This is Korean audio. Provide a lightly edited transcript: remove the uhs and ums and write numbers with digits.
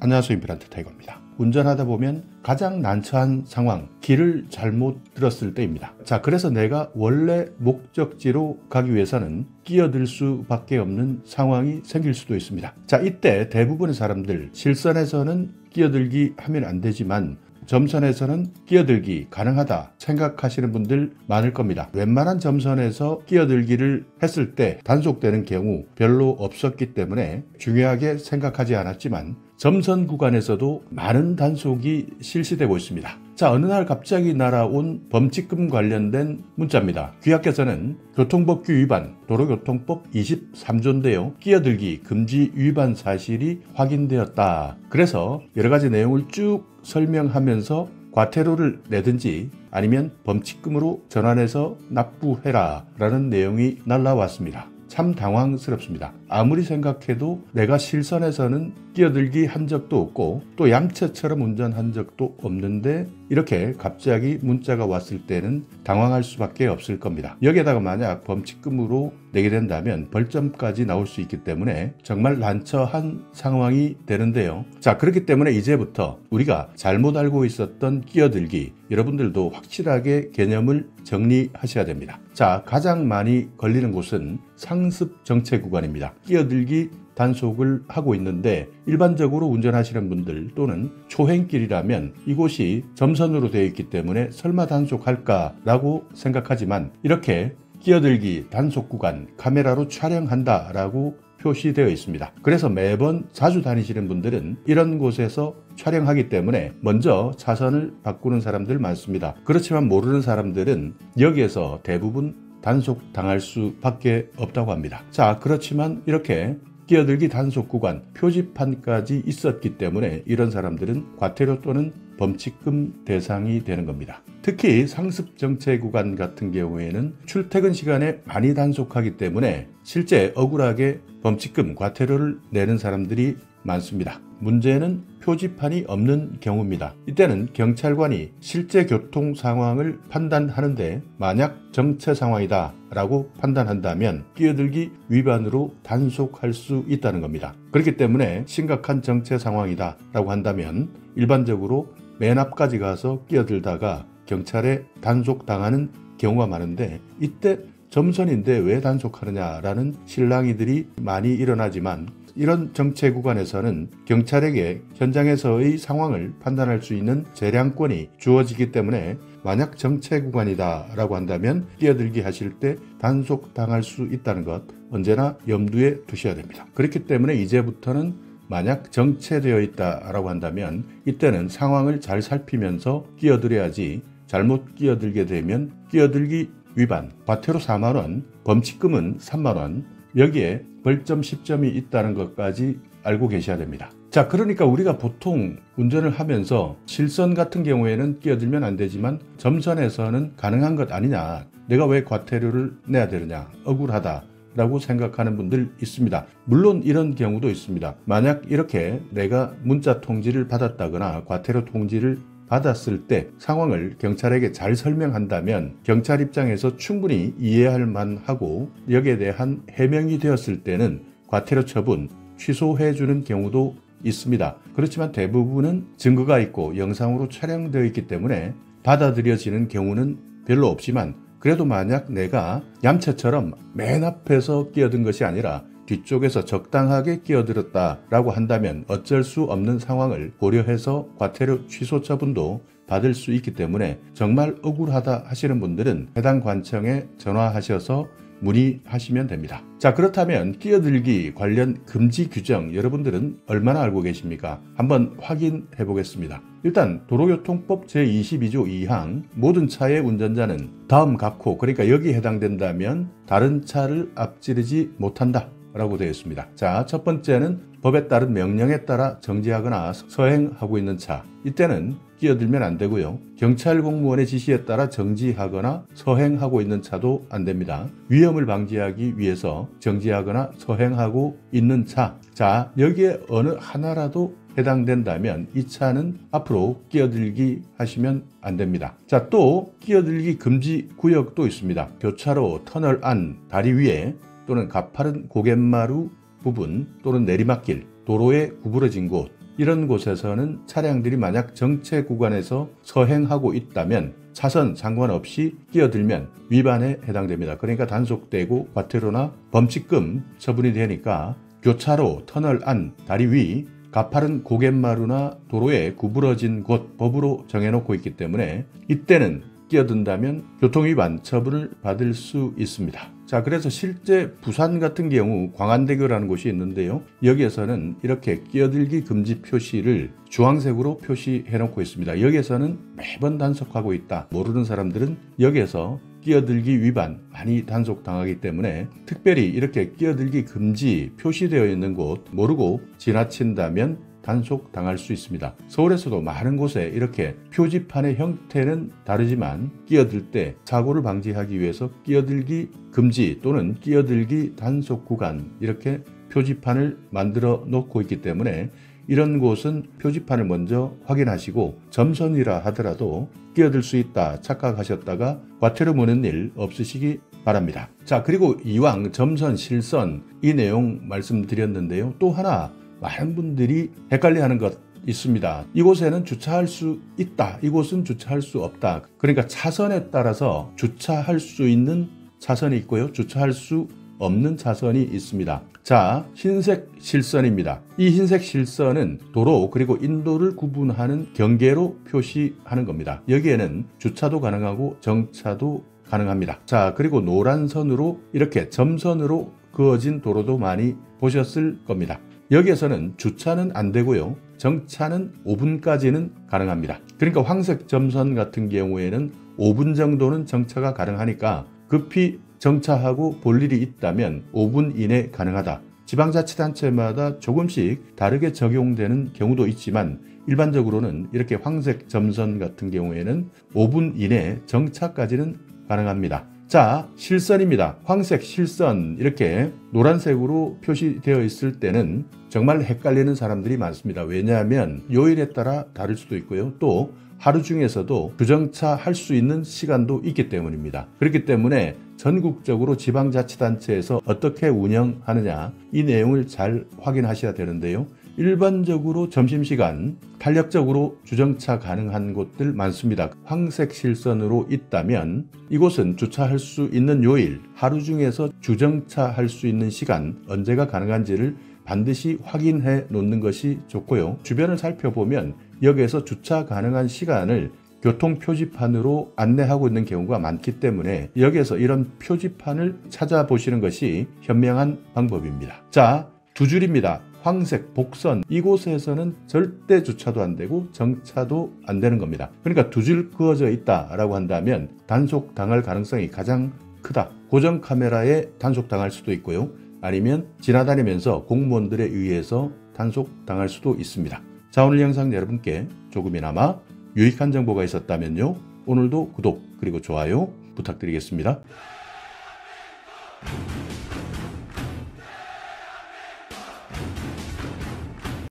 안녕하세요. 임페란트 타이거입니다. 운전하다 보면 가장 난처한 상황, 길을 잘못 들었을 때입니다. 자, 그래서 내가 원래 목적지로 가기 위해서는 끼어들 수밖에 없는 상황이 생길 수도 있습니다. 자, 이때 대부분의 사람들 실선에서는 끼어들기 하면 안 되지만 점선에서는 끼어들기 가능하다 생각하시는 분들 많을 겁니다. 웬만한 점선에서 끼어들기를 했을 때 단속되는 경우 별로 없었기 때문에 중요하게 생각하지 않았지만 점선 구간에서도 많은 단속이 실시되고 있습니다. 자, 어느 날 갑자기 날아온 범칙금 관련된 문자입니다. 귀하께서는 교통법규 위반, 도로교통법 23조인데요. 끼어들기 금지 위반 사실이 확인되었다. 그래서 여러 가지 내용을 쭉 설명하면서 과태료를 내든지 아니면 범칙금으로 전환해서 납부해라 라는 내용이 날라왔습니다. 참 당황스럽습니다. 아무리 생각해도 내가 실선에서는 끼어들기 한 적도 없고 또 얌체처럼 운전한 적도 없는데 이렇게 갑자기 문자가 왔을 때는 당황할 수밖에 없을 겁니다. 여기에다가 만약 범칙금으로 내게 된다면 벌점까지 나올 수 있기 때문에 정말 난처한 상황이 되는데요. 자, 그렇기 때문에 이제부터 우리가 잘못 알고 있었던 끼어들기 여러분들도 확실하게 개념을 정리하셔야 됩니다. 자, 가장 많이 걸리는 곳은 상습 정체 구간입니다. 끼어들기 단속을 하고 있는데 일반적으로 운전하시는 분들 또는 초행길이라면 이곳이 점선으로 되어 있기 때문에 설마 단속할까라고 생각하지만 이렇게 끼어들기 단속 구간 카메라로 촬영한다라고 표시되어 있습니다. 그래서 매번 자주 다니시는 분들은 이런 곳에서 촬영하기 때문에 먼저 차선을 바꾸는 사람들 많습니다. 그렇지만 모르는 사람들은 여기에서 대부분 단속당할 수밖에 없다고 합니다. 자, 그렇지만 이렇게 끼어들기 단속 구간 표지판까지 있었기 때문에 이런 사람들은 과태료 또는 범칙금 대상이 되는 겁니다. 특히 상습 정체 구간 같은 경우에는 출퇴근 시간에 많이 단속하기 때문에 실제 억울하게 범칙금, 과태료를 내는 사람들이 많습니다. 문제는 표지판이 없는 경우입니다. 이때는 경찰관이 실제 교통 상황을 판단하는데 만약 정체 상황이다 라고 판단한다면 끼어들기 위반으로 단속할 수 있다는 겁니다. 그렇기 때문에 심각한 정체 상황이다 라고 한다면 일반적으로 맨 앞까지 가서 끼어들다가 경찰에 단속당하는 경우가 많은데 이때 점선인데 왜 단속하느냐라는 실랑이들이 많이 일어나지만 이런 정체 구간에서는 경찰에게 현장에서의 상황을 판단할 수 있는 재량권이 주어지기 때문에 만약 정체 구간이다 라고 한다면 끼어들기 하실 때 단속당할 수 있다는 것 언제나 염두에 두셔야 됩니다. 그렇기 때문에 이제부터는 만약 정체되어 있다라고 한다면 이때는 상황을 잘 살피면서 끼어들어야지 잘못 끼어들게 되면 끼어들기 위반, 과태료 4만원, 범칙금은 3만원, 여기에 벌점 10점이 있다는 것까지 알고 계셔야 됩니다. 자, 그러니까 우리가 보통 운전을 하면서 실선 같은 경우에는 끼어들면 안 되지만 점선에서는 가능한 것 아니냐, 내가 왜 과태료를 내야 되느냐, 억울하다 라고 생각하는 분들 있습니다. 물론 이런 경우도 있습니다. 만약 이렇게 내가 문자 통지를 받았다거나 과태료 통지를 받았을 때 상황을 경찰에게 잘 설명한다면 경찰 입장에서 충분히 이해할 만하고 여기에 대한 해명이 되었을 때는 과태료 처분 취소해주는 경우도 있습니다. 그렇지만 대부분은 증거가 있고 영상으로 촬영되어 있기 때문에 받아들여지는 경우는 별로 없지만 그래도 만약 내가 얌체처럼 맨 앞에서 끼어든 것이 아니라 뒤쪽에서 적당하게 끼어들었다라고 한다면 어쩔 수 없는 상황을 고려해서 과태료 취소 처분도 받을 수 있기 때문에 정말 억울하다 하시는 분들은 해당 관청에 전화하셔서 문의하시면 됩니다. 자, 그렇다면 끼어들기 관련 금지 규정 여러분들은 얼마나 알고 계십니까? 한번 확인해 보겠습니다. 일단 도로교통법 제22조 2항 모든 차의 운전자는 다음 각호, 그러니까 여기에 해당된다면 다른 차를 앞지르지 못한다 라고 되어 있습니다. 자, 첫 번째는 법에 따른 명령에 따라 정지하거나 서행하고 있는 차, 이때는 끼어들면 안 되고요. 경찰 공무원의 지시에 따라 정지하거나 서행하고 있는 차도 안 됩니다. 위험을 방지하기 위해서 정지하거나 서행하고 있는 차, 자, 여기에 어느 하나라도 해당된다면 이 차는 앞으로 끼어들기 하시면 안 됩니다. 자, 또 끼어들기 금지 구역도 있습니다. 교차로, 터널 안, 다리 위에 또는 가파른 고갯마루 부분 또는 내리막길, 도로에 구부러진 곳, 이런 곳에서는 차량들이 만약 정체 구간에서 서행하고 있다면 차선 상관없이 끼어들면 위반에 해당됩니다. 그러니까 단속되고 과태료나 범칙금 처분이 되니까 교차로, 터널 안, 다리 위, 가파른 고갯마루나 도로에 구부러진 곳 법으로 정해놓고 있기 때문에 이때는 끼어든다면 교통위반 처분을 받을 수 있습니다. 자, 그래서 실제 부산 같은 경우 광안대교라는 곳이 있는데요. 여기에서는 이렇게 끼어들기 금지 표시를 주황색으로 표시해 놓고 있습니다. 여기에서는 매번 단속하고 있다. 모르는 사람들은 여기에서 끼어들기 위반 많이 단속당하기 때문에 특별히 이렇게 끼어들기 금지 표시되어 있는 곳 모르고 지나친다면 단속당할 수 있습니다. 서울에서도 많은 곳에 이렇게 표지판의 형태는 다르지만 끼어들 때 사고를 방지하기 위해서 끼어들기 금지 또는 끼어들기 단속 구간 이렇게 표지판을 만들어 놓고 있기 때문에 이런 곳은 표지판을 먼저 확인하시고 점선이라 하더라도 끼어들 수 있다 착각하셨다가 과태료 무는 일 없으시기 바랍니다. 자, 그리고 이왕 점선, 실선 이 내용 말씀드렸는데요. 또 하나 많은 분들이 헷갈려하는 것 있습니다. 이곳에는 주차할 수 있다. 이곳은 주차할 수 없다. 그러니까 차선에 따라서 주차할 수 있는 차선이 있고요. 주차할 수 없는 차선이 있습니다. 자, 흰색 실선입니다. 이 흰색 실선은 도로 그리고 인도를 구분하는 경계로 표시하는 겁니다. 여기에는 주차도 가능하고 정차도 가능합니다. 자, 그리고 노란 선으로 이렇게 점선으로 그어진 도로도 많이 보셨을 겁니다. 여기에서는 주차는 안 되고요. 정차는 5분까지는 가능합니다. 그러니까 황색 점선 같은 경우에는 5분 정도는 정차가 가능하니까 급히 정차하고 볼 일이 있다면 5분 이내 가능하다. 지방자치단체마다 조금씩 다르게 적용되는 경우도 있지만 일반적으로는 이렇게 황색 점선 같은 경우에는 5분 이내 정차까지는 가능합니다. 자, 실선입니다. 황색 실선 이렇게 노란색으로 표시되어 있을 때는 정말 헷갈리는 사람들이 많습니다. 왜냐하면 요일에 따라 다를 수도 있고요. 또 하루 중에서도 주정차할 수 있는 시간도 있기 때문입니다. 그렇기 때문에 전국적으로 지방자치단체에서 어떻게 운영하느냐 이 내용을 잘 확인하셔야 되는데요. 일반적으로 점심시간 탄력적으로 주정차 가능한 곳들 많습니다. 황색 실선으로 있다면 이곳은 주차할 수 있는 요일, 하루 중에서 주정차할 수 있는 시간 언제가 가능한지를 반드시 확인해 놓는 것이 좋고요. 주변을 살펴보면 여기에서 주차 가능한 시간을 교통 표지판으로 안내하고 있는 경우가 많기 때문에 여기에서 이런 표지판을 찾아보시는 것이 현명한 방법입니다. 자, 두 줄입니다. 황색 복선 이곳에서는 절대 주차도 안 되고 정차도 안 되는 겁니다. 그러니까 두 줄 그어져 있다라고 한다면 단속 당할 가능성이 가장 크다. 고정 카메라에 단속 당할 수도 있고요. 아니면 지나다니면서 공무원들에 의해서 단속 당할 수도 있습니다. 자, 오늘 영상 여러분께 조금이나마 유익한 정보가 있었다면요. 오늘도 구독 그리고 좋아요 부탁드리겠습니다.